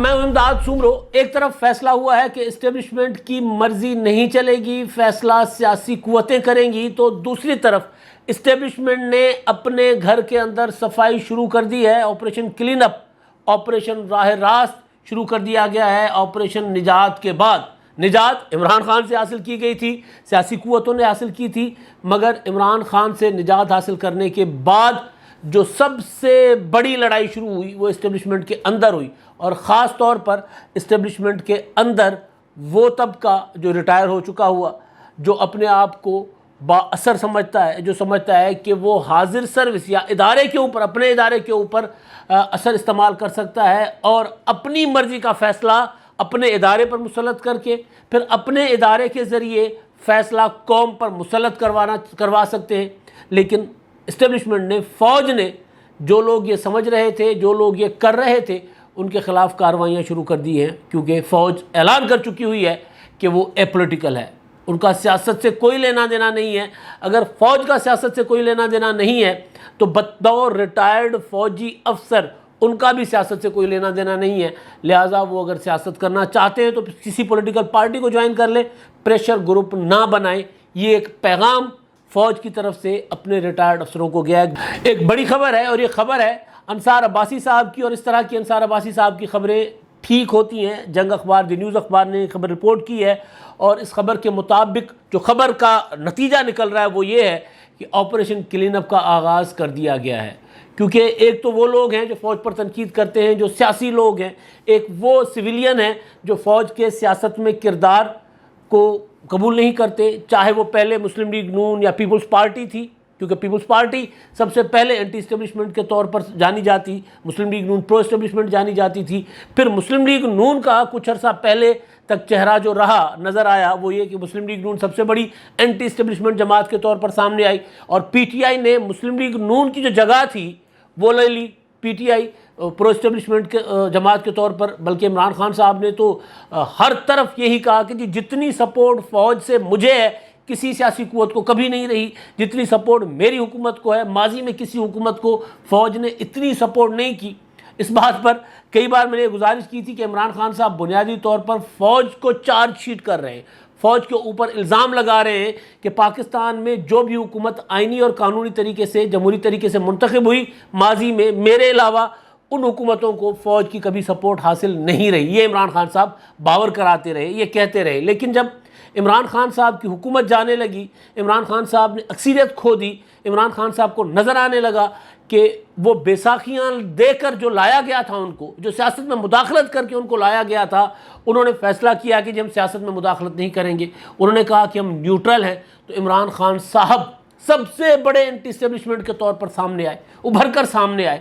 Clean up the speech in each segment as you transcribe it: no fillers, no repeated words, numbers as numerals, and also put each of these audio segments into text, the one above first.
میں امداد سمرو. ایک طرف فیصلہ ہوا ہے کہ اسٹیبلشمنٹ کی مرضی نہیں چلے گی, فیصلہ سیاسی قوتیں کریں گی, تو دوسری طرف اسٹیبلشمنٹ نے اپنے گھر کے اندر صفائی شروع کر دی ہے. آپریشن کلین اپ, آپریشن راہ راست شروع کر دیا گیا ہے. آپریشن نجات کے بعد, نجات عمران خان سے حاصل کی گئی تھی, سیاسی قوتوں نے حاصل کی تھی, مگر عمران خان سے نجات حاصل کرنے کے بعد جو سب سے بڑی لڑائی شروع ہوئی وہ اسٹیبلشمنٹ کے اندر ہوئی, اور خاص طور پر اسٹیبلشمنٹ کے اندر وہ طبقہ جو ریٹائر ہو چکا ہوا, جو اپنے آپ کو با اثر سمجھتا ہے, جو سمجھتا ہے کہ وہ حاضر سروس یا ادارے کے اوپر, اپنے ادارے کے اوپر اثر استعمال کر سکتا ہے اور اپنی مرضی کا فیصلہ اپنے ادارے پر مسلط کر کے پھر اپنے ادارے کے ذریعے فیصلہ قوم پر مسلط کروا سکتے ہیں. لیکن اسٹیبلشمنٹ نے, فوج نے, جو لوگ یہ سمجھ رہے تھے, جو لوگ یہ کر رہے تھے, ان کے خلاف کارروائیاں شروع کر دی ہیں, کیونکہ فوج اعلان کر چکی ہوئی ہے کہ وہ اے پولیٹیکل ہے, ان کا سیاست سے کوئی لینا دینا نہیں ہے. اگر فوج کا سیاست سے کوئی لینا دینا نہیں ہے تو بطور ریٹائرڈ فوجی افسر ان کا بھی سیاست سے کوئی لینا دینا نہیں ہے. لہٰذا وہ اگر سیاست کرنا چاہتے ہیں تو کسی پولیٹیکل پارٹی کو جوائن کر لیں, پریشر گروپ نہ بنائیں. یہ ایک پیغام فوج کی طرف سے اپنے ریٹائرڈ افسروں کو گیا ہے. ایک بڑی خبر ہے, اور یہ خبر ہے انصار عباسی صاحب کی, اور اس طرح کی انصار عباسی صاحب کی خبریں ٹھیک ہوتی ہیں. جنگ اخبار, دی نیوز اخبار نے خبر رپورٹ کی ہے, اور اس خبر کے مطابق جو خبر کا نتیجہ نکل رہا ہے وہ یہ ہے کہ آپریشن کلین اپ کا آغاز کر دیا گیا ہے. کیونکہ ایک تو وہ لوگ ہیں جو فوج پر تنقید کرتے ہیں, جو سیاسی لوگ ہیں, ایک وہ سویلین ہیں جو فوج کے سیاست میں کردار کو قبول نہیں کرتے, چاہے وہ پہلے مسلم لیگ نون یا پیپلز پارٹی تھی, کیونکہ پیپلز پارٹی سب سے پہلے اینٹی اسٹیبلشمنٹ کے طور پر جانی جاتی, مسلم لیگ نون پرو اسٹیبلشمنٹ جانی جاتی تھی. پھر مسلم لیگ نون کا کچھ عرصہ پہلے تک چہرہ جو رہا نظر آیا وہ یہ کہ مسلم لیگ نون سب سے بڑی اینٹی اسٹیبلشمنٹ جماعت کے طور پر سامنے آئی, اور پی ٹی آئی نے مسلم لیگ نون کی جو جگہ تھی وہ لے لی. P T I pro establishment کے جماعت کے طور پر, بلکہ عمران خان صاحب نے تو ہر طرف یہی کہا کہ جی جتنی سپورٹ فوج سے مجھے ہے کسی سیاسی قوت کو کبھی نہیں رہی, جتنی سپورٹ میری حکومت کو ہے, ماضی میں کسی حکومت کو فوج نے اتنی سپورٹ نہیں کی. اس بات پر کئی بار میں نے گزارش کی تھی کہ عمران خان صاحب بنیادی طور پر فوج کو چارج شیٹ کر رہے ہیں, فوج کے اوپر الزام لگا رہے ہیں کہ پاکستان میں جو بھی حکومت آئینی اور قانونی طریقے سے, جمہوری طریقے سے منتخب ہوئی ماضی میں, میرے علاوہ ان حکومتوں کو فوج کی کبھی سپورٹ حاصل نہیں رہی. یہ عمران خان صاحب باور کراتے رہے, یہ کہتے رہے. لیکن جب عمران خان صاحب کی حکومت جانے لگی, عمران خان صاحب نے اکثریت کھو دی, عمران خان صاحب کو نظر آنے لگا کہ وہ بیساکھیاں دے کر جو لایا گیا تھا, ان کو جو سیاست میں مداخلت کر کے ان کو لایا گیا تھا, انہوں نے فیصلہ کیا کہ جی ہم سیاست میں مداخلت نہیں کریں گے. انہوں نے کہا کہ ہم نیوٹرل ہیں. تو عمران خان صاحب سب سے بڑے اینٹی اسٹیبلشمنٹ کے طور پر سامنے آئے, ابھر کر سامنے آئے,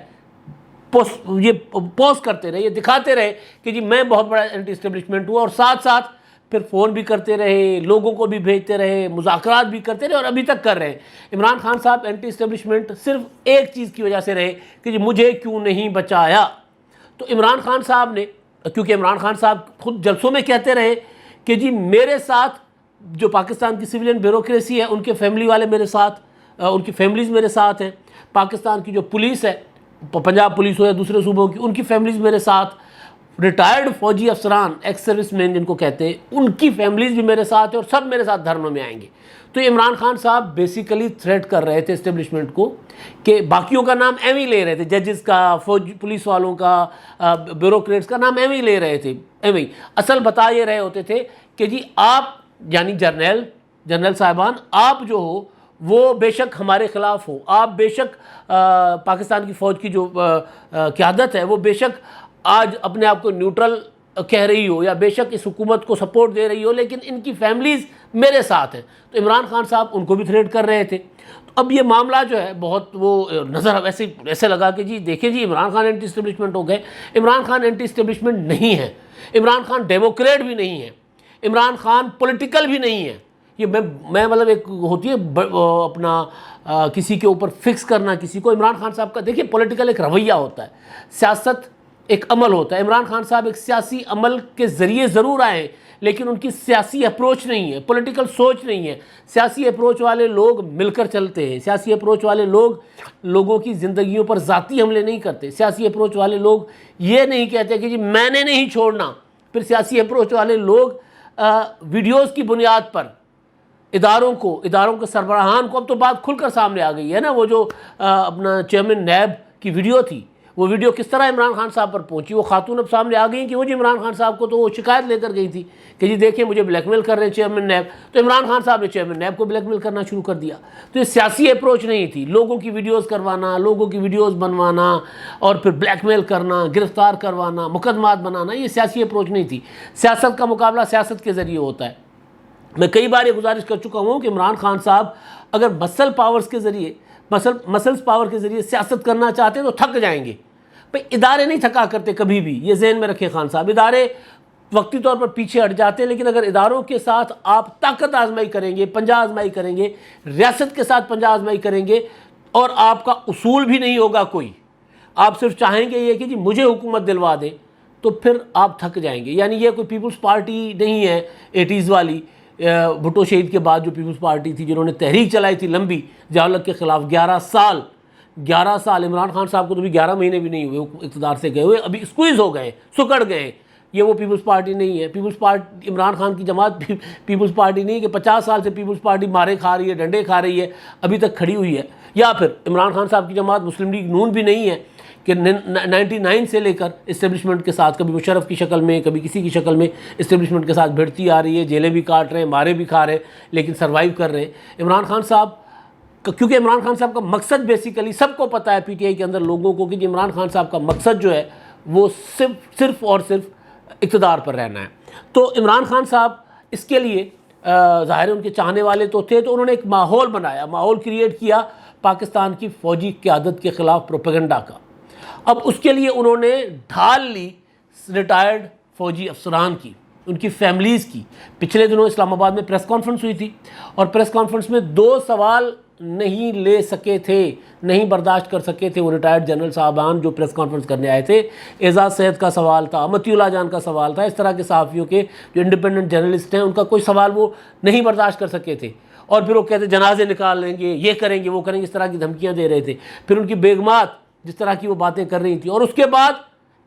یہ پوز کرتے رہے, یہ دکھاتے رہے کہ جی میں بہت بڑا اینٹی اسٹیبلشمنٹ ہوا, اور ساتھ ساتھ پھر فون بھی کرتے رہے, لوگوں کو بھی بھیجتے رہے, مذاکرات بھی کرتے رہے, اور ابھی تک کر رہے ہیں. عمران خان صاحب اینٹی اسٹیبلشمنٹ صرف ایک چیز کی وجہ سے رہے کہ جی مجھے کیوں نہیں بچایا. تو عمران خان صاحب نے, کیونکہ عمران خان صاحب خود جلسوں میں کہتے رہے کہ جی میرے ساتھ جو پاکستان کی سویلین بیوروکریسی ہے ان کے فیملی والے میرے ساتھ, ان کی فیملیز میرے ساتھ ہیں, پاکستان کی جو پولیس ہے, پنجاب پولیس ہو یا دوسرے صوبوں کی, ان کی فیملیز میرے ساتھ, ریٹائرڈ فوجی افسران, ایکس سروس مین جن کو کہتے ہیں, ان کی فیملیز بھی میرے ساتھ ہیں, اور سب میرے ساتھ دھرنوں میں آئیں گے. تو یہ عمران خان صاحب بیسیکلی تھریٹ کر رہے تھے اسٹیبلشمنٹ کو, کہ باقیوں کا نام ایویں ہی لے رہے تھے, ججز کا, فوج پولیس والوں کا, بیوروکریٹس کا نام ایویں ہی لے رہے تھے, ایویں. اصل بتا یہ رہے ہوتے تھے کہ جی آپ یعنی جنرل صاحبان, آپ جو ہو وہ بے شک ہمارے خلاف ہو, آپ بے شک پاکستان کی فوج کی جو قیادت ہے وہ بے شک آج اپنے آپ کو نیوٹرل کہہ رہی ہو, یا بے شک اس حکومت کو سپورٹ دے رہی ہو, لیکن ان کی فیملیز میرے ساتھ ہیں. تو عمران خان صاحب ان کو بھی تھریٹ کر رہے تھے. تو اب یہ معاملہ جو ہے بہت وہ نظر ایسے لگا کہ جی دیکھیں جی عمران خان اینٹی اسٹیبلشمنٹ ہو گئے. عمران خان اینٹی اسٹیبلشمنٹ نہیں ہے, عمران خان ڈیموکریٹ بھی نہیں ہے, عمران خان پولیٹیکل بھی نہیں ہے. یہ میں مطلب ایک ہوتی ہے اپنا کسی کے اوپر فکس کرنا کسی کو. عمران خان صاحب کا دیکھیے پولیٹیکل ایک رویہ ہوتا ہے, سیاست ایک عمل ہوتا ہے. عمران خان صاحب ایک سیاسی عمل کے ذریعے ضرور آئے ہیں لیکن ان کی سیاسی اپروچ نہیں ہے, پولیٹیکل سوچ نہیں ہے. سیاسی اپروچ والے لوگ مل کر چلتے ہیں, سیاسی اپروچ والے لوگ لوگوں کی زندگیوں پر ذاتی حملے نہیں کرتے. سیاسی اپروچ والے لوگ یہ نہیں کہتے کہ جی میں نے نہیں چھوڑنا. پھر سیاسی اپروچ والے لوگ ویڈیوز کی بنیاد پر اداروں کے سربراہان کو, اب تو بات کھل کر سامنے آ گئی ہے نا, وہ جو اپنا چیئرمین نیب کی ویڈیو تھی, وہ ویڈیو کس طرح عمران خان صاحب پر پہنچی. وہ خاتون اب سامنے آ گئی کہ وہ جی عمران خان صاحب کو تو وہ شکایت لے کر گئی تھی کہ جی دیکھیں مجھے بلیک میل کر رہے ہیں چیئرمین نیب, تو عمران خان صاحب نے چیئرمین نیب کو بلیک میل کرنا شروع کر دیا. تو یہ سیاسی اپروچ نہیں تھی. لوگوں کی ویڈیوز کروانا, لوگوں کی ویڈیوز بنوانا اور پھر بلیک میل کرنا, گرفتار کروانا, مقدمات بنانا, یہ سیاسی اپروچ نہیں تھی. سیاست کا مقابلہ سیاست کے ذریعے ہوتا ہے. میں کئی بار یہ گزارش کر چکا ہوں کہ عمران خان صاحب اگر مسل پاورز کے ذریعے مسلز پاور کے ذریعے سیاست کرنا چاہتے ہیں تو تھک جائیں گے. ادارے نہیں تھکا کرتے کبھی بھی, یہ ذہن میں رکھیں خان صاحب. ادارے وقتی طور پر پیچھے ہٹ جاتے ہیں لیکن اگر اداروں کے ساتھ آپ طاقت آزمائی کریں گے, پنجہ آزمائی کریں گے, ریاست کے ساتھ پنجہ آزمائی کریں گے اور آپ کا اصول بھی نہیں ہوگا کوئی, آپ صرف چاہیں گے یہ کہ جی مجھے حکومت دلوا دے, تو پھر آپ تھک جائیں گے. یعنی یہ کوئی پیپلز پارٹی نہیں ہے 80s والی, بھٹو شہید کے بعد جو پیپلز پارٹی تھی جنہوں نے تحریک چلائی تھی لمبی ضیاء-ال-حق کے خلاف. 11 سال عمران خان صاحب کو تو بھی 11 مہینے بھی نہیں ہوئے اقتدار سے گئے ہوئے, ابھی اسکویز ہو گئے, سکڑ گئے. یہ وہ پیپلز پارٹی نہیں ہے. پیپلز پارٹی, عمران خان کی جماعت پیپلز پارٹی نہیں کہ 50 سال سے پیپلز پارٹی مارے کھا رہی ہے, ڈنڈے کھا رہی ہے, ابھی تک کھڑی ہوئی ہے. یا پھر عمران خان صاحب کی جماعت مسلم لیگ نون بھی نہیں ہے کہ 99 سے لے کر اسٹیبلشمنٹ کے ساتھ کبھی مشرف کی شکل میں کبھی کسی کی شکل میں اسٹیبلشمنٹ کے ساتھ بھیڑتی آ رہی ہے, جیلیں بھی کاٹ رہے ہیں, مارے بھی کھا رہے ہیں لیکن سروائیو کر رہے ہیں. عمران خان صاحب, کیونکہ عمران خان صاحب کا مقصد بیسیکلی سب کو پتہ ہے پی ٹی آئی کے اندر لوگوں کو کہ عمران خان صاحب کا مقصد جو ہے وہ صرف اور صرف اقتدار پر رہنا ہے. تو عمران خان صاحب اس کے لیے ظاہر ان کے چاہنے والے تو تھے, تو انہوں نے ایک ماحول بنایا, ماحول کریٹ کیا پاکستان کی فوجی قیادت کے خلاف پروپیگنڈا کا. اب اس کے لیے انہوں نے ڈھال لی ریٹائرڈ فوجی افسران کی, ان کی فیملیز کی. پچھلے دنوں اسلام آباد میں پریس کانفرنس ہوئی تھی اور پریس کانفرنس میں 2 سوال نہیں لے سکے تھے, نہیں برداشت کر سکے تھے وہ ریٹائرڈ جنرل صاحبان جو پریس کانفرنس کرنے آئے تھے. اعزاز سید کا سوال تھا, متی اللہ جان کا سوال تھا, اس طرح کے صحافیوں کے جو انڈیپینڈنٹ جرنلسٹ ہیں ان کا کوئی سوال وہ نہیں برداشت کر سکے تھے. اور پھر وہ کہتے جنازے نکال لیں گے, یہ کریں گے, وہ کریں گے, اس طرح کی دھمکیاں دے رہے تھے. پھر ان کی بیگمات جس طرح کی وہ باتیں کر رہی تھیں, اور اس کے بعد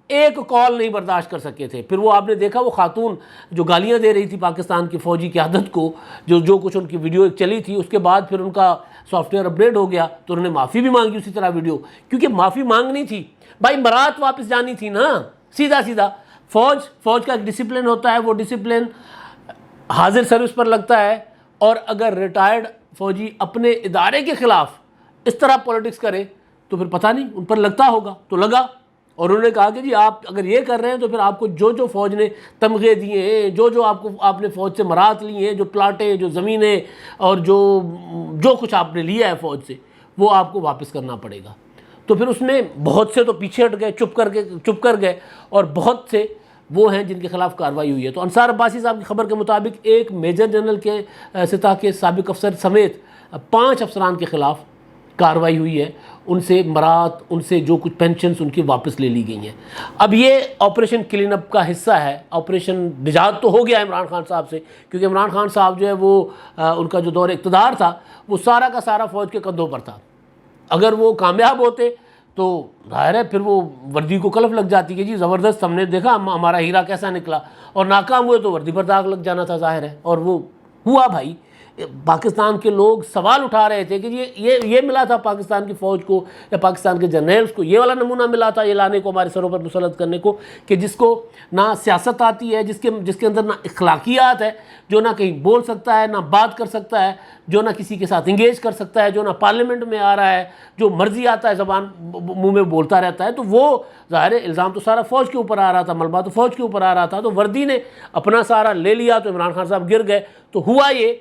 ایک کال نہیں برداشت کر سکے تھے. پھر وہ آپ نے دیکھا وہ خاتون جو گالیاں دے رہی تھی پاکستان کی فوجی قیادت کو, جو کچھ ان کی ویڈیو ایک چلی تھی, اس کے بعد پھر ان کا سافٹ ویئر اپڈیٹ ہو گیا تو انہوں نے معافی بھی مانگی اسی طرح ویڈیو, کیونکہ معافی مانگنی تھی بھائی, برات واپس جانی تھی نا سیدھا. فوج کا ایک ڈسپلن ہوتا ہے, وہ ڈسپلن حاضر سروس پر لگتا ہے, اور اگر ریٹائرڈ فوجی اپنے ادارے کے خلاف اس طرح پولیٹکس کرے تو پھر پتہ نہیں ان پر لگتا ہوگا, تو لگا. اور انہوں نے کہا کہ جی آپ اگر یہ کر رہے ہیں تو پھر آپ کو جو فوج نے تمغے دیے ہیں, جو آپ نے فوج سے مرات لی ہیں, جو پلاٹیں, جو زمینیں اور جو کچھ آپ نے لیا ہے فوج سے, وہ آپ کو واپس کرنا پڑے گا. تو پھر اس میں بہت سے تو پیچھے ہٹ گئے, چپ کر گئے, اور بہت سے وہ ہیں جن کے خلاف کارروائی ہوئی ہے. تو انصار عباسی صاحب کی خبر کے مطابق ایک میجر جنرل کے سطح کے سابق افسر سمیت 5 افسران کے خلاف کارروائی ہوئی ہے, ان سے مرات, ان سے جو کچھ پینشنز ان کی واپس لے لی گئی ہیں. اب یہ آپریشن کلین اپ کا حصہ ہے. آپریشن نجات تو ہو گیا عمران خان صاحب سے, کیونکہ عمران خان صاحب جو ہے وہ ان کا جو دور اقتدار تھا وہ سارا کا سارا فوج کے کندھوں پر تھا. اگر وہ کامیاب ہوتے تو ظاہر ہے پھر وہ وردی کو کلف لگ جاتی کہ جی زبردست, ہم نے دیکھا ہمارا ہیرا کیسا نکلا, اور ناکام ہوئے تو وردی پر داغ لگ جانا تھا ظاہر ہے. اور وہ ہوا بھائی. پاکستان کے لوگ سوال اٹھا رہے تھے کہ یہ ملا تھا پاکستان کی فوج کو یا پاکستان کے جرنیلز کو, یہ والا نمونہ ملا تھا یہ لانے کو, ہمارے سروں پر مسلط کرنے کو, کہ جس کو نہ سیاست آتی ہے, جس کے اندر نہ اخلاقیات ہے, جو نہ کہیں بول سکتا ہے, نہ بات کر سکتا ہے, جو نہ کسی کے ساتھ انگیج کر سکتا ہے, جو نہ پارلیمنٹ میں آ رہا ہے, جو مرضی آتا ہے زبان منہ میں بولتا رہتا ہے. تو وہ ظاہر ہے الزام تو سارا فوج کے اوپر آ رہا تھا, ملبہ تو فوج کے اوپر آ رہا تھا. تو وردی نے اپنا سارا لے لیا تو عمران خان صاحب گر گئے. تو ہوا یہ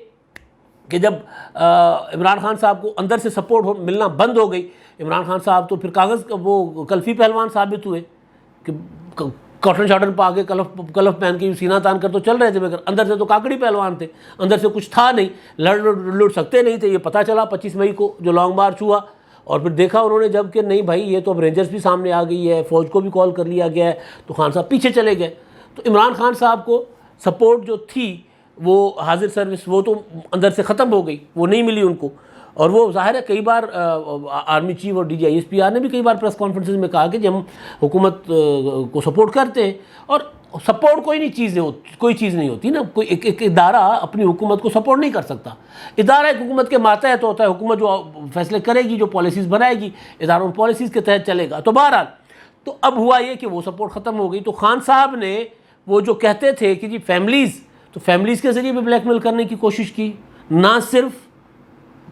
کہ جب عمران خان صاحب کو اندر سے سپورٹ ملنا بند ہو گئی, عمران خان صاحب تو پھر کاغذ وہ کلفی پہلوان ثابت ہوئے کہ کاٹن شاٹن پا کے کلف پہن کے سینہ تان کر تو چل رہے تھے, مگر اندر سے تو کاکڑی پہلوان تھے, اندر سے کچھ تھا نہیں, لڑ سکتے نہیں تھے. یہ پتہ چلا 25 مئی کو جو لانگ مارچ ہوا اور پھر دیکھا انہوں نے جب کہ نہیں بھائی یہ تو اب رینجرز بھی سامنے آ گئی ہے، فوج کو بھی کال کر لیا گیا ہے، تو خان صاحب پیچھے چلے گئے. تو عمران خان صاحب کو سپورٹ جو تھی وہ حاضر سروس وہ تو اندر سے ختم ہو گئی، وہ نہیں ملی ان کو. اور وہ ظاہر ہے کئی بار آرمی چیف اور D G I S P R نے بھی کئی بار پریس کانفرنسز میں کہا کہ جی ہم حکومت کو سپورٹ کرتے ہیں. اور سپورٹ کوئی چیز نہیں ہوتی نا. کوئی ایک ادارہ اپنی حکومت کو سپورٹ نہیں کر سکتا. ادارہ ایک حکومت کے ماتحت ہوتا ہے. حکومت جو فیصلے کرے گی، جو پالیسیز بنائے گی، ادارہ ان پالیسیز کے تحت چلے گا. تو بہرحال تو اب ہوا یہ کہ وہ سپورٹ ختم ہو گئی. تو خان صاحب نے وہ جو کہتے تھے کہ جی فیملیز، تو فیملیز کے ذریعے بھی بلیک میل کرنے کی کوشش کی، نہ صرف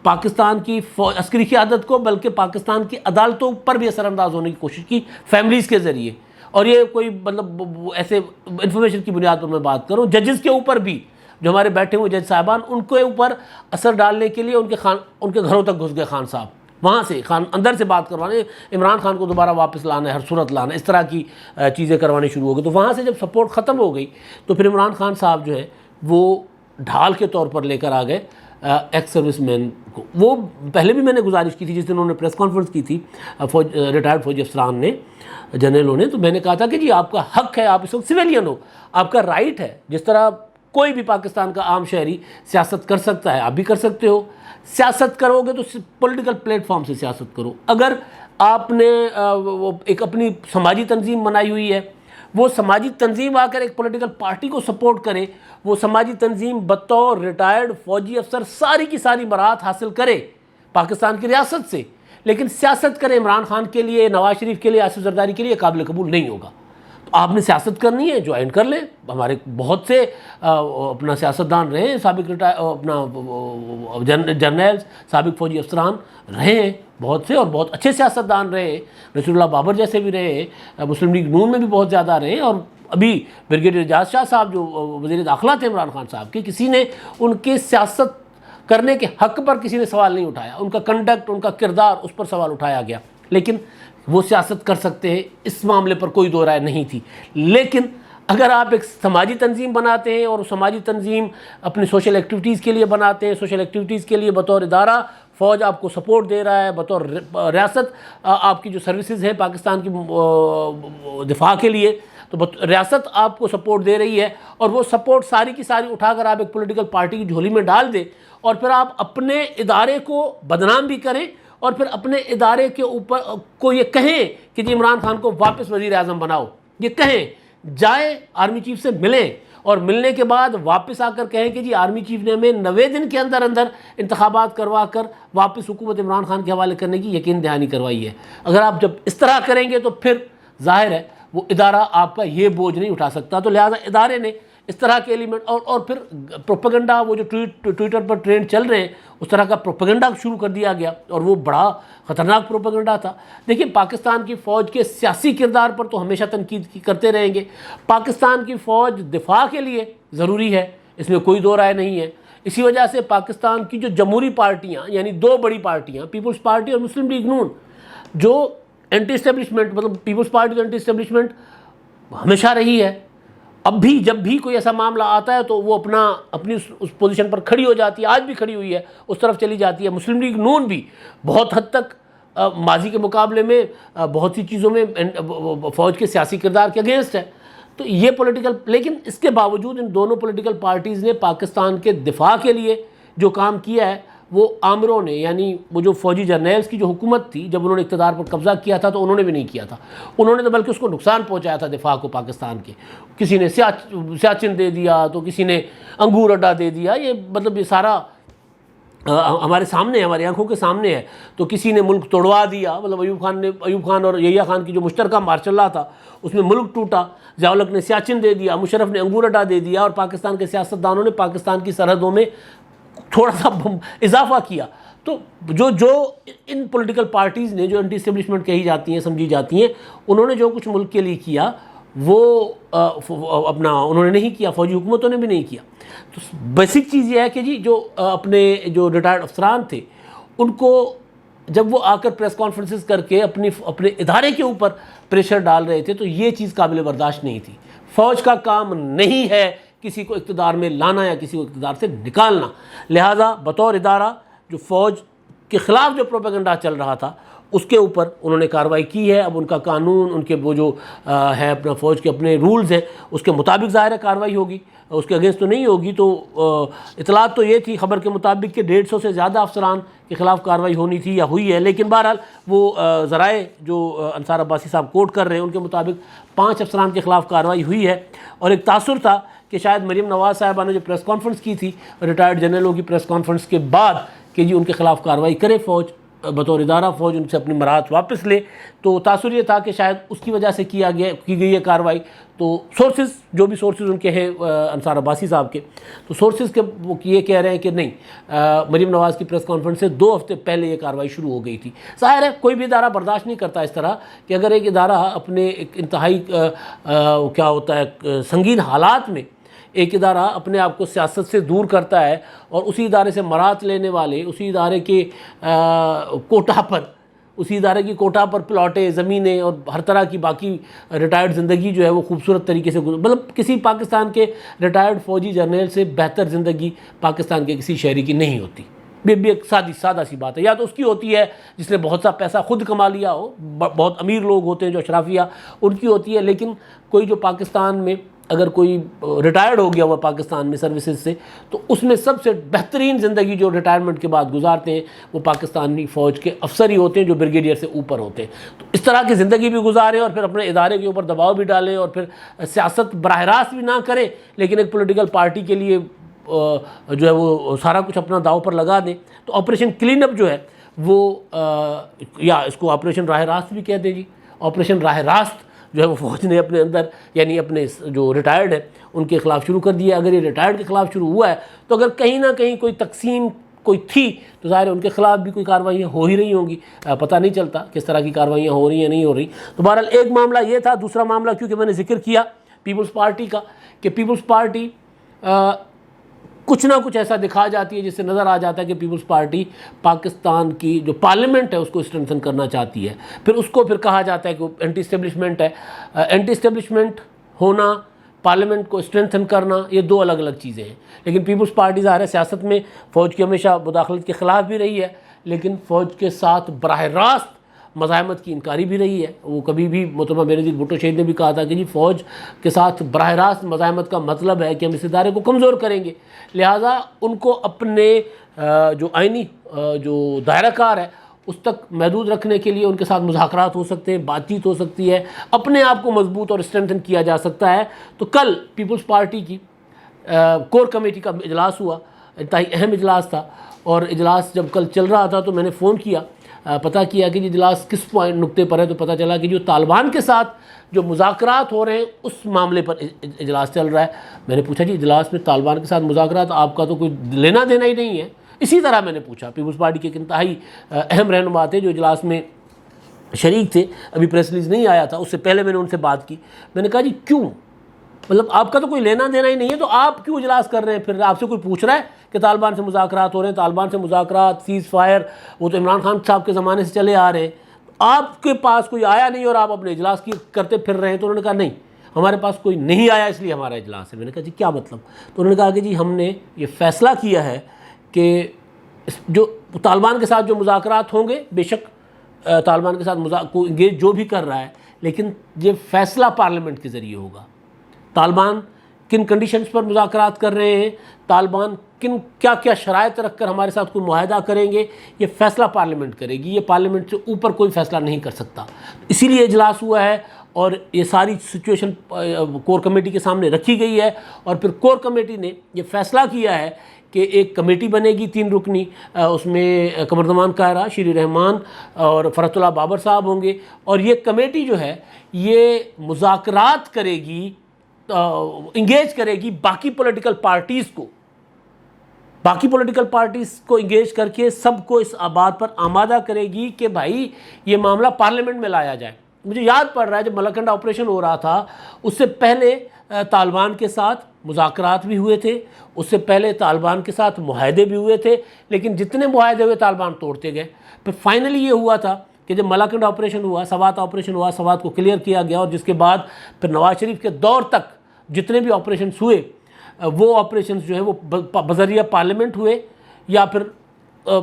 پاکستان کی عسکری قیادت کو بلکہ پاکستان کی عدالتوں پر بھی اثر انداز ہونے کی کوشش کی فیملیز کے ذریعے. اور یہ کوئی مطلب ایسے انفارمیشن کی بنیاد پر میں بات کروں، ججز کے اوپر بھی، جو ہمارے بیٹھے ہوئے جج صاحبان، ان کے اوپر اثر ڈالنے کے لیے ان کے گھروں تک گھس گئے خان صاحب. وہاں سے اندر سے بات کروانے، عمران خان کو دوبارہ واپس لانا ہے، ہر صورت لانا، اس طرح کی چیزیں کروانی شروع ہو گئی. تو وہاں سے جب سپورٹ ختم ہو گئی تو پھر عمران خان صاحب جو ہے وہ ڈھال کے طور پر لے کر آ گئے ایکس سروس مین کو. وہ پہلے بھی میں نے گزارش کی تھی جس دن انہوں نے پریس کانفرنس کی تھی ریٹائرڈ فوجی افسران نے، جنرلوں نے، تو میں نے کہا تھا کہ جی آپ کا حق ہے، آپ اس وقت سویلین ہو، آپ کا رائٹ ہے. جس طرح کوئی بھی پاکستان کا عام شہری سیاست کر سکتا ہے، آپ بھی کر سکتے ہو. سیاست کرو گے تو پولیٹیکل پلیٹ فارم سے سیاست کرو. اگر آپ نے ایک اپنی سماجی تنظیم بنائی ہوئی ہے، وہ سماجی تنظیم آ کر ایک پولیٹیکل پارٹی کو سپورٹ کرے، وہ سماجی تنظیم بطور ریٹائرڈ فوجی افسر ساری کی ساری برات حاصل کرے پاکستان کی ریاست سے، لیکن سیاست کرے عمران خان کے لیے، نواز شریف کے لیے، آصف زرداری کے لیے، قابل قبول نہیں ہوگا. تو آپ نے سیاست کرنی ہے، جوائن کر لیں. ہمارے بہت سے اپنا سیاستدان رہے ہیں، سابق اپنا جرنیلز، سابق فوجی افسران رہے ہیں بہت سے، اور بہت اچھے سیاستدان رہے ہیں. رسول اللہ بابر جیسے بھی رہے ہیں، مسلم لیگ نون میں بھی بہت زیادہ رہے ہیں. اور ابھی بریگیڈیئر اعجاز شاہ صاحب جو وزیر داخلہ تھے عمران خان صاحب کے، کسی نے ان کے سیاست کرنے کے حق پر کسی نے سوال نہیں اٹھایا. ان کا کنڈکٹ، ان کا کردار، اس پر سوال اٹھایا گیا، لیکن وہ سیاست کر سکتے ہیں، اس معاملے پر کوئی دو رائے نہیں تھی. لیکن اگر آپ ایک سماجی تنظیم بناتے ہیں اور سماجی تنظیم اپنی سوشل ایکٹیویٹیز کے لیے بناتے ہیں، سوشل ایکٹیویٹیز کے لیے بطور ادارہ فوج آپ کو سپورٹ دے رہا ہے، بطور ریاست آپ کی جو سروسز ہیں پاکستان کی دفاع کے لیے، تو ریاست آپ کو سپورٹ دے رہی ہے، اور وہ سپورٹ ساری کی ساری اٹھا کر آپ ایک پولیٹیکل پارٹی کی جھولی میں ڈال دیں، اور پھر آپ اپنے ادارے کو بدنام بھی کریں، اور پھر اپنے ادارے کے اوپر کو یہ کہیں کہ جی عمران خان کو واپس وزیر اعظم بناؤ. یہ کہیں، جائیں آرمی چیف سے ملیں، اور ملنے کے بعد واپس آ کر کہیں کہ جی آرمی چیف نے ہمیں 90 دن کے اندر انتخابات کروا کر واپس حکومت عمران خان کے حوالے کرنے کی یقین دہانی کروائی ہے. اگر آپ جب اس طرح کریں گے تو پھر ظاہر ہے وہ ادارہ آپ کا یہ بوجھ نہیں اٹھا سکتا. تو لہٰذا ادارے نے اس طرح کے ایلیمنٹ اور پھر پروپیگنڈا، وہ جو ٹویٹر پر ٹرینڈ چل رہے ہیں، اس طرح کا پروپیگنڈا شروع کر دیا گیا، اور وہ بڑا خطرناک پروپیگنڈا تھا. دیکھیں پاکستان کی فوج کے سیاسی کردار پر تو ہمیشہ تنقید کرتے رہیں گے. پاکستان کی فوج دفاع کے لیے ضروری ہے، اس میں کوئی دو رائے نہیں ہے. اسی وجہ سے پاکستان کی جو جمہوری پارٹیاں، یعنی دو بڑی پارٹیاں، پیپلز پارٹی اور مسلم لیگ نون، جو اینٹی اسٹیبلشمنٹ، مطلب پیپلز پارٹی تو اینٹی اسٹیبلشمنٹ ہمیشہ رہی ہے، اب بھی جب بھی کوئی ایسا معاملہ آتا ہے تو وہ اپنی اس پوزیشن پر کھڑی ہو جاتی ہے، آج بھی کھڑی ہوئی ہے، اس طرف چلی جاتی ہے. مسلم لیگ نون بھی بہت حد تک ماضی کے مقابلے میں بہت سی چیزوں میں فوج کے سیاسی کردار کے اگینسٹ ہے. تو یہ لیکن اس کے باوجود ان دونوں پولیٹیکل پارٹیز نے پاکستان کے دفاع کے لیے جو کام کیا ہے، وہ آمروں نے، یعنی وہ جو فوجی جرنیلز کی جو حکومت تھی جب انہوں نے اقتدار پر قبضہ کیا تھا تو انہوں نے بھی نہیں کیا تھا. انہوں نے تو بلکہ اس کو نقصان پہنچایا تھا دفاع کو پاکستان کے. کسی نے سیاچن دے دیا، تو کسی نے انگور اڈا دے دیا. یہ مطلب یہ سارا ہمارے سامنے ہے، ہماری آنکھوں کے سامنے ہے. تو کسی نے ملک توڑوا دیا، مطلب ایوب خان اور یحییٰ خان کی جو مشترکہ مارچ چل رہا تھا اس میں ملک ٹوٹا. ضیاء الحق نے سیاچن دے دیا، مشرف نے انگور اڈا دے دیا، اور پاکستان کے سیاستدانوں نے پاکستان کی سرحدوں میں تھوڑا سا اضافہ کیا. تو جو ان پولیٹیکل پارٹیز نے، جو اینٹی اسٹیبلشمنٹ کہی جاتی ہیں، سمجھی جاتی ہیں، انہوں نے جو کچھ ملک کے لیے کیا وہ انہوں نے نہیں کیا، فوجی حکومتوں نے بھی نہیں کیا. تو بیسک چیز یہ ہے کہ جی جو ریٹائرڈ افسران تھے، ان کو جب وہ آ کر پریس کانفرنسز کر کے اپنے ادارے کے اوپر پریشر ڈال رہے تھے، تو یہ چیز قابل برداشت نہیں تھی. فوج کا کام نہیں ہے کسی کو اقتدار میں لانا یا کسی کو اقتدار سے نکالنا. لہٰذا بطور ادارہ جو فوج کے خلاف جو پروپیگنڈا چل رہا تھا اس کے اوپر انہوں نے کارروائی کی ہے. اب ان کا قانون، ان کے وہ جو ہے اپنا فوج کے اپنے رولز ہیں اس کے مطابق ظاہر ہے کارروائی ہوگی، اس کے اگینسٹ تو نہیں ہوگی. تو اطلاعات تو یہ تھی خبر کے مطابق کہ 150 سے زیادہ افسران کے خلاف کارروائی ہونی تھی یا ہوئی ہے، لیکن بہرحال وہ ذرائع جو انصار عباسی صاحب کوٹ کر رہے ہیں ان کے مطابق 5 افسران کے خلاف کارروائی ہوئی ہے. اور ایک تاثر تھا کہ شاید مریم نواز صاحبہ نے جو پریس کانفرنس کی تھی ریٹائرڈ جنرلوں کی پریس کانفرنس کے بعد کہ جی ان کے خلاف کارروائی کرے فوج، بطور ادارہ فوج ان سے اپنی مراحت واپس لے، تو تاثر یہ تھا کہ شاید اس کی وجہ سے کی گئی ہے کارروائی. تو سورسز، جو بھی سورسز ان کے ہیں انصار عباسی صاحب کے، تو سورسز کے وہ یہ کہہ رہے ہیں کہ نہیں، مریم نواز کی پریس کانفرنس سے 2 ہفتے پہلے یہ کارروائی شروع ہو گئی تھی. ظاہر ہے کوئی بھی ادارہ برداشت نہیں کرتا اس طرح کہ اگر ایک ادارہ اپنے ایک انتہائی کیا ہوتا ہے سنگین حالات میں ایک ادارہ اپنے آپ کو سیاست سے دور کرتا ہے اور اسی ادارے سے مراعات لینے والے، اسی ادارے کے کوٹہ پر، اسی ادارے کی کوٹہ پر پلاٹیں، زمینیں اور ہر طرح کی باقی ریٹائرڈ زندگی جو ہے وہ خوبصورت طریقے سے مطلب کسی پاکستان کے ریٹائرڈ فوجی جرنیل سے بہتر زندگی پاکستان کے کسی شہری کی نہیں ہوتی. بھی ایک سادہ سی بات ہے. یا تو اس کی ہوتی ہے جس نے بہت سا پیسہ خود کما لیا ہو، بہت امیر لوگ ہوتے ہیں جو اشرافیہ، ان کی ہوتی ہے. لیکن کوئی جو پاکستان میں اگر کوئی ریٹائرڈ ہو گیا ہوا پاکستان میں سروسز سے، تو اس میں سب سے بہترین زندگی جو ریٹائرمنٹ کے بعد گزارتے ہیں وہ پاکستانی فوج کے افسر ہی ہوتے ہیں جو بریگیڈیئر سے اوپر ہوتے ہیں. تو اس طرح کی زندگی بھی گزاریں اور پھر اپنے ادارے کے اوپر دباؤ بھی ڈالیں اور پھر سیاست براہ راست بھی نہ کریں، لیکن ایک پولیٹیکل پارٹی کے لیے جو ہے وہ سارا کچھ اپنا داؤ پر لگا دیں. تو آپریشن کلین اپ جو ہے وہ یا اس کو آپریشن راہ راست بھی کہہ دیں جی، آپریشن راہ راست جو ہے وہ فوج نے اپنے اندر یعنی اپنے جو ریٹائرڈ ہے ان کے خلاف شروع کر دیا. اگر یہ ریٹائرڈ کے خلاف شروع ہوا ہے تو اگر کہیں نہ کہیں کوئی تقسیم کوئی تھی تو ظاہر ہے ان کے خلاف بھی کوئی کارروائیاں ہو ہی رہی ہوں گی. پتہ نہیں چلتا کس طرح کی کارروائیاں ہو رہی ہیں نہیں ہو رہی. تو بہرحال ایک معاملہ یہ تھا. دوسرا معاملہ کیونکہ میں نے ذکر کیا پیپلز پارٹی کا کہ پیپلز پارٹی کچھ نہ کچھ ایسا دکھا جاتی ہے جس سے نظر آ جاتا ہے کہ پیپلز پارٹی پاکستان کی جو پارلیمنٹ ہے اس کو اسٹرینتھن کرنا چاہتی ہے. پھر اس کو پھر کہا جاتا ہے کہ اینٹی اسٹیبلشمنٹ ہے. اینٹی اسٹیبلشمنٹ ہونا، پارلیمنٹ کو اسٹرینتھن کرنا، یہ 2 الگ الگ چیزیں ہیں. لیکن پیپلز پارٹی ظاہر ہے سیاست میں فوج کی ہمیشہ مداخلت کے خلاف بھی رہی ہے، لیکن فوج کے ساتھ براہ راست مزاحمت کی انکاری بھی رہی ہے. وہ کبھی بھی محترمہ بینظیر بھٹو شہید نے بھی کہا تھا کہ جی فوج کے ساتھ براہ راست مزاحمت کا مطلب ہے کہ ہم اس ادارے کو کمزور کریں گے. لہٰذا ان کو اپنے جو آئینی جو دائرہ کار ہے اس تک محدود رکھنے کے لیے ان کے ساتھ مذاکرات ہو سکتے ہیں، بات چیت ہو سکتی ہے، اپنے آپ کو مضبوط اور اسٹرینتھن کیا جا سکتا ہے. تو کل پیپلز پارٹی کی کور کمیٹی کا اجلاس ہوا، انتہائی اہم اجلاس تھا. اور اجلاس جب کل چل رہا تھا تو میں نے فون کیا، پتہ کیا کہ اجلاس کس نقطے پر ہے. تو پتہ چلا کہ جو طالبان کے ساتھ جو مذاکرات ہو رہے ہیں اس معاملے پر اجلاس چل رہا ہے. میں نے پوچھا جی اجلاس میں طالبان کے ساتھ مذاکرات، آپ کا تو کوئی لینا دینا ہی نہیں ہے. اسی طرح میں نے پوچھا پیپلز پارٹی کے ایک انتہائی اہم رہنما تھے جو اجلاس میں شریک تھے، ابھی پریس ریلیز نہیں آیا تھا، اس سے پہلے میں نے ان سے بات کی. میں نے کہا جی کیوں، مطلب آپ کا تو کوئی لینا دینا ہی نہیں ہے تو آپ کیوں اجلاس کر رہے ہیں؟ پھر آپ سے کوئی پوچھ رہا ہے کہ طالبان سے مذاکرات ہو رہے ہیں؟ طالبان سے مذاکرات، سیز فائر، وہ تو عمران خان صاحب کے زمانے سے چلے آ رہے ہیں. آپ کے پاس کوئی آیا نہیں اور آپ اپنے اجلاس کی کرتے پھر رہے ہیں. تو انہوں نے کہا نہیں، ہمارے پاس کوئی نہیں آیا اس لیے ہمارا اجلاس ہے. میں نے کہا جی کیا مطلب؟ تو انہوں نے کہا کہ جی ہم نے یہ فیصلہ کیا ہے کہ جو طالبان کے ساتھ جو مذاکرات ہوں گے، بے شک طالبان کے ساتھ انگیج جو بھی کر رہا ہے، لیکن یہ فیصلہ پارلیمنٹ کے ذریعے ہوگا. طالبان کن کنڈیشنز پر مذاکرات کر رہے ہیں، طالبان کیا کیا شرائط رکھ کر ہمارے ساتھ کوئی معاہدہ کریں گے، یہ فیصلہ پارلیمنٹ کرے گی. یہ پارلیمنٹ سے اوپر کوئی فیصلہ نہیں کر سکتا. اسی لیے اجلاس ہوا ہے اور یہ ساری سچویشن کور کمیٹی کے سامنے رکھی گئی ہے. اور پھر کور کمیٹی نے یہ فیصلہ کیا ہے کہ ایک کمیٹی بنے گی 3 رکنی، اس میں قمردمان کائرہ، شیری رحمان اور فرحت اللہ بابر صاحب ہوں گے. اور یہ کمیٹی جو ہے یہ مذاکرات کرے گی، انگیج کرے گی باقی پولیٹیکل پارٹیز کو انگیج کر کے سب کو اس بات پر آمادہ کرے گی کہ بھائی یہ معاملہ پارلیمنٹ میں لایا جائے. مجھے یاد پڑ رہا ہے جب ملاکنڈ آپریشن ہو رہا تھا اس سے پہلے طالبان کے ساتھ مذاکرات بھی ہوئے تھے، اس سے پہلے طالبان کے ساتھ معاہدے بھی ہوئے تھے، لیکن جتنے معاہدے ہوئے طالبان توڑتے گئے. پھر فائنلی یہ ہوا تھا کہ جب ملاکنڈ آپریشن ہوا، سوات آپریشن ہوا، سوات کو کلیئر کیا گیا اور جس کے بعد پھر نواز شریف کے دور تک جتنے بھی آپریشنز ہوئے وہ آپریشنز جو ہے وہ بذریعہ پارلیمنٹ ہوئے یا پھر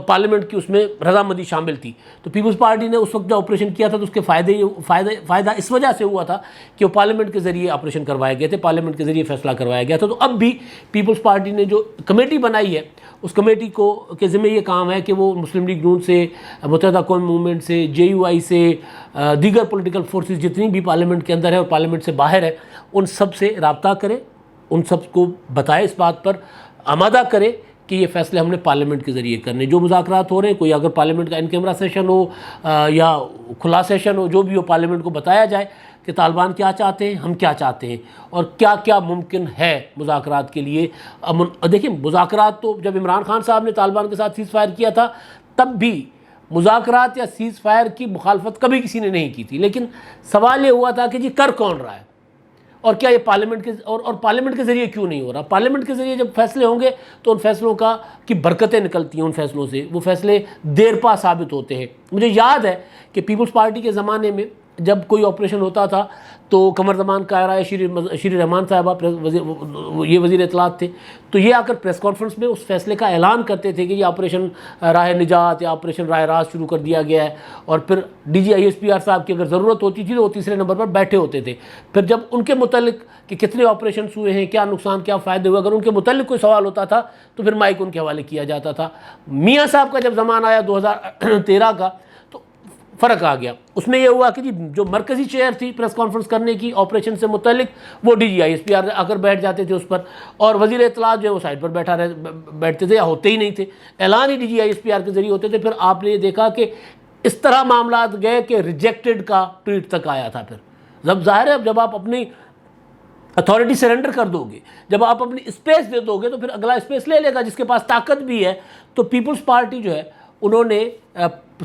پارلیمنٹ کی اس میں رضامندی شامل تھی. تو پیپلز پارٹی نے اس وقت جو آپریشن کیا تھا تو اس کے فائدہ اس وجہ سے ہوا تھا کہ وہ پارلیمنٹ کے ذریعے آپریشن کروائے گئے تھے, پارلیمنٹ کے ذریعے فیصلہ کروایا گیا تھا. تو اب بھی پیپلز پارٹی نے جو کمیٹی بنائی ہے اس کمیٹی کے ذمہ یہ کام ہے کہ وہ مسلم لیگ نون سے, متحدہ قوم موومنٹ سے, JUI سے, دیگر پولیٹیکل فورسز جتنی بھی پارلیمنٹ کے اندر ہے اور پارلیمنٹ سے باہر ہے, ان سب سے رابطہ کرے, ان سب کو بتائے, اس بات پر آمادہ کرے کہ یہ فیصلے ہم نے پارلیمنٹ کے ذریعے کرنے. جو مذاکرات ہو رہے ہیں, کوئی اگر پارلیمنٹ کا ان کیمرہ سیشن ہو یا کھلا سیشن ہو, جو بھی ہو, پارلیمنٹ کو بتایا جائے کہ طالبان کیا چاہتے ہیں, ہم کیا چاہتے ہیں, اور کیا کیا ممکن ہے مذاکرات کے لیے. دیکھیں مذاکرات تو جب عمران خان صاحب نے طالبان کے ساتھ سیز فائر کیا تھا تب بھی مذاکرات یا سیز فائر کی مخالفت کبھی کسی نے نہیں کی تھی, لیکن سوال یہ ہوا تھا کہ جی کر کون رہا ہے, اور کیا یہ پارلیمنٹ کے اور پارلیمنٹ کے ذریعے کیوں نہیں ہو رہا. پارلیمنٹ کے ذریعے جب فیصلے ہوں گے تو ان فیصلوں کی برکتیں نکلتی ہیں, ان فیصلوں سے وہ فیصلے دیر پا ثابت ہوتے ہیں. مجھے یاد ہے کہ پیپلز پارٹی کے زمانے میں جب کوئی آپریشن ہوتا تھا تو قمر زمان قاہرہ شیری رحمان صاحبہ یہ وزیر اطلاعات تھے, تو یہ آ کر پریس کانفرنس میں اس فیصلے کا اعلان کرتے تھے کہ یہ آپریشن راہ نجات یا آپریشن راہ راست شروع کر دیا گیا ہے, اور پھر DG ISPR صاحب کی اگر ضرورت ہوتی تھی تو وہ تیسرے نمبر پر بیٹھے ہوتے تھے. پھر جب ان کے متعلق کہ کتنے آپریشنس ہوئے ہیں, کیا نقصان, کیا فائدے ہوئے, اگر ان کے متعلق کوئی سوال ہوتا تھا تو پھر مائک ان کے حوالے کیا جاتا تھا. میاں صاحب کا جب زمان آیا 2013 کا تو فرق آ گیا. اس میں یہ ہوا کہ جی جو مرکزی چیئر تھی پریس کانفرنس کرنے کی آپریشن سے متعلق وہ DG ISPR آ کر بیٹھ جاتے تھے اس پر, اور وزیر اطلاعات جو ہے وہ سائڈ پر بیٹھتے تھے یا ہوتے ہی نہیں تھے, اعلان ہی DG ISPR کے ذریعے ہوتے تھے. پھر آپ نے یہ دیکھا کہ اس طرح معاملات گئے کہ ریجیکٹڈ کا ٹویٹ تک آیا تھا. پھر جب ظاہر ہے جب آپ اپنی اتھارٹی سرنڈر کر دو گے, جب آپ اپنی اسپیس دے دو گے تو پھر اگلا اسپیس لے لے گا جس کے پاس طاقت بھی ہے. تو پیپلز پارٹی جو ہے انہوں نے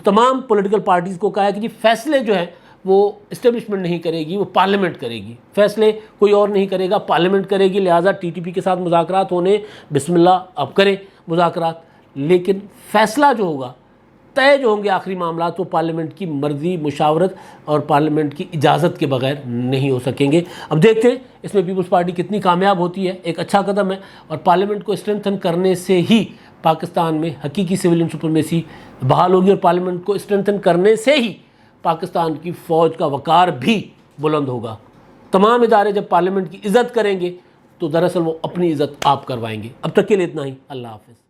تمام پولیٹیکل پارٹیز کو کہا ہے کہ جی فیصلے جو ہیں وہ اسٹیبلشمنٹ نہیں کرے گی, وہ پارلیمنٹ کرے گی, فیصلے کوئی اور نہیں کرے گا, پارلیمنٹ کرے گی. لہٰذا TTP کے ساتھ مذاکرات ہونے, بسم اللہ اب کریں مذاکرات, لیکن فیصلہ جو ہوگا, طے جو ہوں گے آخری معاملات, وہ پارلیمنٹ کی مرضی, مشاورت اور پارلیمنٹ کی اجازت کے بغیر نہیں ہو سکیں گے. اب دیکھتے ہیں اس میں پیپلز پارٹی کتنی کامیاب ہوتی ہے. ایک اچھا قدم ہے, اور پارلیمنٹ کو اسٹرینتھن کرنے سے ہی پاکستان میں حقیقی سویلین سپرمیسی بحال ہوگی, اور پارلیمنٹ کو اسٹرینتھن کرنے سے ہی پاکستان کی فوج کا وقار بھی بلند ہوگا. تمام ادارے جب پارلیمنٹ کی عزت کریں گے تو دراصل وہ اپنی عزت آپ کروائیں گے. اب تک کے لیے اتنا ہی. اللہ حافظ.